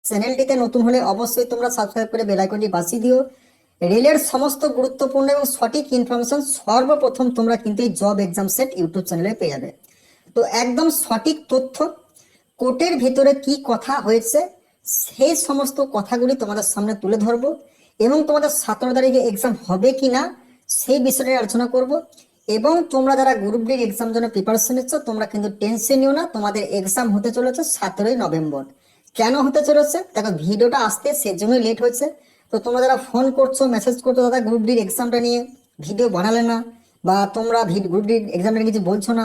চ্যানেলটিতে নতুন হলে অবশ্যই তোমরা সাবস্ক্রাইব করে বেল আইকনটি বাজিয়ে দিও। রেলের সমস্ত গুরুত্বপূর্ণ এবং সঠিক ইনফরমেশন সর্বপ্রথম তোমরা কিন্তু এই জব এক্সাম সেট ইউটিউব চ্যানেলে পেয়ে যাবে। তো একদম সঠিক তথ্য, কোর্টের ভিতরে কি কথা হয়েছে সেই সমস্ত কথাগুলি তোমাদের সামনে তুলে ধরবো এবং তোমাদের 17 তারিখে এক্সাম হবে কি না সেই বিষয়ে আলোচনা করব। এবং তোমরা যারা গ্রুপ ডি এক্সাম জন্য প্রিপারেশন নিচ্ছ তোমরা কিন্তু টেনশন নিও না, তোমাদের এক্সাম হতে চলেছে 17ই নভেম্বর। কেন হতে চলেছে দেখো, ভিডিওটা আসতে সেজন্যই লেট হয়েছে। তো তোমরা যারা ফোন করছো, মেসেজ করছো দাদা গ্রুপ ডির এক্সামটা নিয়ে ভিডিও বানালে না, বা তোমরা গ্রুপ ডির এক্সামটা নিয়ে কিছু বলছো না,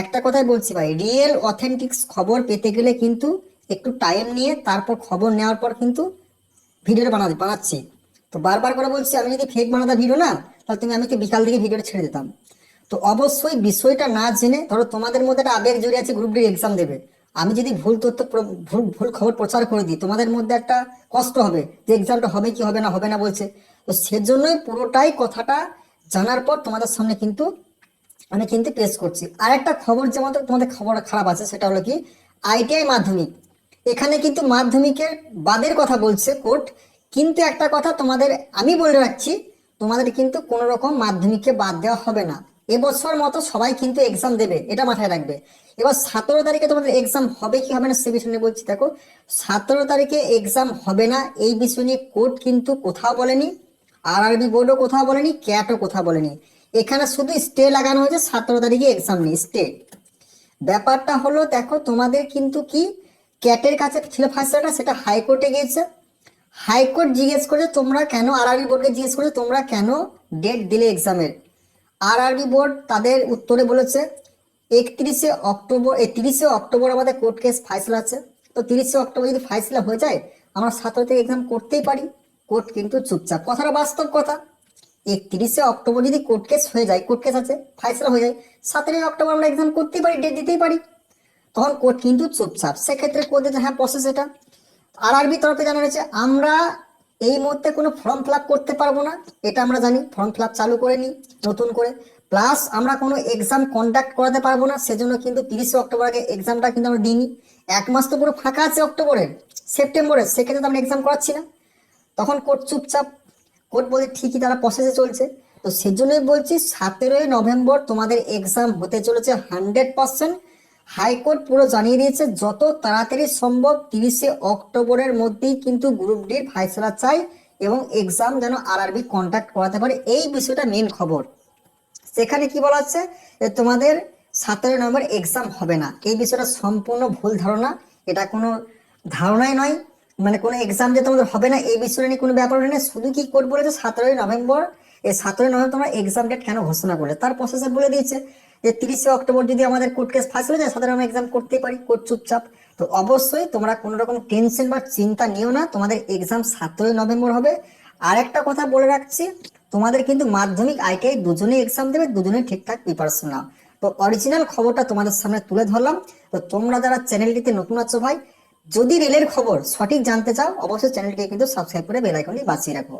একটা কথাই বলছি ভাই, রিয়েল অথেন্টিক খবর পেতে গেলে কিন্তু একটু টাইম নিয়ে তারপর খবর নেওয়ার পর কিন্তু ভিডিওটা বানাচ্ছি। তো বারবার করে বলছি, আমি যদি ফেক বানাতাম ভিডিও না, তাহলে তুমি আমাকে বিকাল থেকে ভিডিওটা ছেড়ে দিতাম। তো অবশ্যই বিষয়টা না জেনে, ধরো তোমাদের মধ্যে একটা আবেগ জড়িয়ে আছে, গ্রুপ ডি এক্সাম দেবে, আমি যদি ভুল তথ্য ভুল ভুল খবর প্রচার করে দিই, তোমাদের মধ্যে একটা কষ্ট হবে যে এক্সামটা হবে কি হবে না বলছে। তো সেজন্যই পুরোটাই কথাটা জানার পর তোমাদের সামনে কিন্তু আমি কিন্তু পেশ করছি। আর একটা খবর যেমন তোমাদের খবর খারাপ আছে, সেটা হলো কি আইটিআই মাধ্যমিক, এখানে কিন্তু মাধ্যমিকের বাদের কথা বলছে কোর্ট। কিন্তু একটা কথা তোমাদের আমি বলে রাখছি, তোমাদের কিন্তু কোনো রকম মাধ্যমিককে বাদ দেওয়া হবে না। এবছর মতো সবাই কিন্তু এক্সাম দেবে, এটা মাথায় রাখবে। এবার 17 তারিখে তোমাদের এক্সাম হবে কি হবে না সে বিষয় নিয়ে বলছি। দেখো, 17 তারিখে এক্সাম হবে না এই বিষয় নিয়ে কোর্ট কিন্তু কোথাও বলেনি, আরআরবি বোর্ডও কোথাও বলেনি, ক্যাটও কোথাও বলেনি। এখানে শুধু স্টে লাগানো হয়েছে, 17 তারিখে এক্সাম নেই, স্টে। ব্যাপারটা হলো দেখো, তোমাদের কিন্তু কি ক্যাটের কাছে ছিল ফাইসলাটা, সেটা হাইকোর্টে গিয়েছে। হাইকোর্ট জিজ্ঞেস করেছে তোমরা কেন, আরআরবি বোর্ডকে জিজ্ঞেস করেছে তোমরা কেন ডেট দিলে এক্সামের। আরআরবি বোর্ড তাদের উত্তরে বলেছে 31শে অক্টোবর, 30শে অক্টোবর আমাদের কোর্ট কেস ফাইসলা আছে। তো 30শে অক্টোবর যদি ফাইসলা হয়ে যায়, আমরা 17 থেকে এক্সাম করতেই পারি। কোর্ট কিন্তু চুপচাপ, কথাটা বাস্তব কথা। 31শে অক্টোবর যদি কোর্ট কেস হয়ে যায়, কোর্ট কেস আছে, ফাইসলা হয়ে যায়, 17ই অক্টোবর আমরা এক্সাম করতেই পারি, ডেট দিতেই পারি। তখন কোর্ট কিন্তু চুপচাপ। সেক্ষেত্রে কোর্ট দিতে হ্যাঁ প্রসেস এটা। আরআরবি তরফে জানা হয়েছে আমরা এই মুহূর্তে কোনো ফর্ম ফিল আপ করতে পারবো না, এটা আমরা জানি, ফর্ম ফিল আপ চালু করে নিই নতুন করে। প্লাস আমরা কোনো এক্সাম কন্ডাক্ট করাতে পারবো না, সেজন্য কিন্তু 30শে অক্টোবর আগে এক্সামটা কিন্তু আমরা দিইনি। 1 মাস তো পুরো ফাঁকা আছে অক্টোবরের, সেপ্টেম্বরের, সেক্ষেত্রে তো আমরা এক্সাম করাচ্ছি না। তখন কোর্ট চুপচাপ। কোর্ট বলছে ঠিকই, তারা প্রসেসে চলছে। তো সেজন্যই বলছি 17ই নভেম্বর তোমাদের এক্সাম হতে চলেছে 100%। হাইকোর্ট পুরো জানিয়ে দিয়েছে যত তাড়াতাড়ি সম্ভব 30শে অক্টোবরের মধ্যেই কিন্তু গ্রুপ ডির ফাইসলা চাই, এবং এক্সাম যেন আরআরবি কন্ট্যাক্ট করাতে পারে, এই বিষয়টা মেন খবর। সেখানে কি বলা হচ্ছে যে তোমাদের 17ই নভেম্বর এক্সাম হবে না, এই বিষয়টা সম্পূর্ণ ভুল ধারণা। এটা কোনো ধারণাই নয়, মানে কোনো এক্সাম যে তোমাদের হবে না এই বিষয়টা নিয়ে কোনো ব্যাপার নেই। শুধু কি কোর্ট বলেছে 17ই নভেম্বর, এই 17ই নভেম্বর তোমরা এক্সাম ডেট কেন ঘোষণা করলে, তার প্রসেসে বলে দিয়েছে যে 30শে অক্টোবর যদি আমাদের কোর্ট কেস ফাঁস হয়ে যায়, 17 এক্সাম করতেই পারি, কোর্ট চুপচাপ। তো অবশ্যই তোমরা কোনো রকম টেনশন বা চিন্তা নিও না, তোমাদের এক্সাম 17ই নভেম্বর হবে। আর একটা কথা বলে রাখছি, তোমাদের কিন্তু মাধ্যমিক আইটিআই দুজনেই এক্সাম দেবে, দুজনেই ঠিকঠাক প্রিপারেশন নাও। তো অরিজিনাল খবরটা তোমাদের সামনে তুলে ধরলাম। তো তোমরা যারা চ্যানেলটিতে নতুন আছো ভাই, যদি রেলের খবর সঠিক জানতে চাও অবশ্যই চ্যানেলটিকে কিন্তু সাবস্ক্রাইব করে বেল আইকনটি বাজিয়ে রাখো।